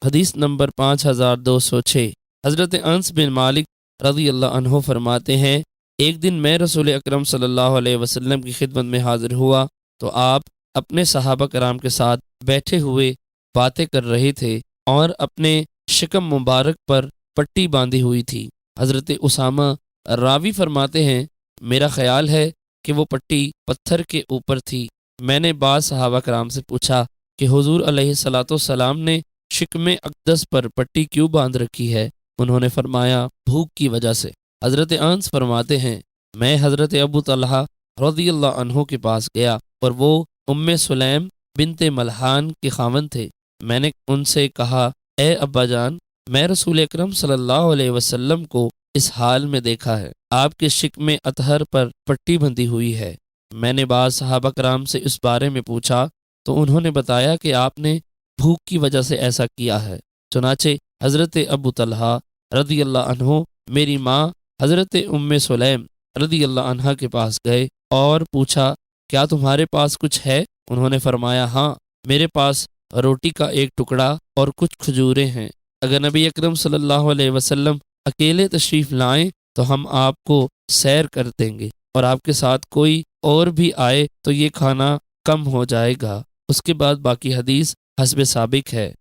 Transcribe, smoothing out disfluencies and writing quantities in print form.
حدیث نمبر 5206۔ حضرت انس بن مالک رضی اللہ عنہ فرماتے ہیں، ایک دن میں رسول اکرم صلی اللہ علیہ وسلم کی خدمت میں حاضر ہوا تو آپ اپنے صحابہ کرام کے ساتھ بیٹھے ہوئے باتیں کر رہے تھے اور اپنے شکم مبارک پر پٹی باندھی ہوئی تھی۔ حضرت اسامہ راوی فرماتے ہیں، میرا خیال ہے کہ وہ پٹی پتھر کے اوپر تھی۔ میں نے بعض صحابہ کرام سے پوچھا کہ حضور علیہ الصلاۃ والسلام نے شکم اقدس پر پٹی کیوں باندھ رکھی ہے؟ انہوں نے فرمایا، بھوک کی وجہ سے۔ حضرت انس فرماتے ہیں، میں حضرت ابو طلحہ رضی اللہ عنہ کے پاس گیا اور وہ ام سلیم بنت ملحان کے خاوند تھے۔ میں نے ان سے کہا، اے ابا جان، میں رسول اکرم صلی اللہ علیہ وسلم کو اس حال میں دیکھا ہے، آپ کے شکم اطہر پر پٹی بندھی ہوئی ہے۔ میں نے بعض صحابہ کرام سے اس بارے میں پوچھا تو انہوں نے بتایا کہ آپ نے بھوک کی وجہ سے ایسا کیا ہے۔ چنانچہ حضرت ابو طلحہ رضی اللہ عنہ میری ماں حضرت ام سلیم رضی اللہ عنہ کے پاس گئے اور پوچھا، کیا تمہارے پاس کچھ ہے؟ انہوں نے فرمایا، ہاں، میرے پاس روٹی کا ایک ٹکڑا اور کچھ کھجوریں ہیں۔ اگر نبی اکرم صلی اللہ علیہ وسلم اکیلے تشریف لائیں تو ہم آپ کو سیر کر دیں گے، اور آپ کے ساتھ کوئی اور بھی آئے تو یہ کھانا کم ہو جائے گا۔ اس کے بعد باقی حدیث حسب سابق ہے۔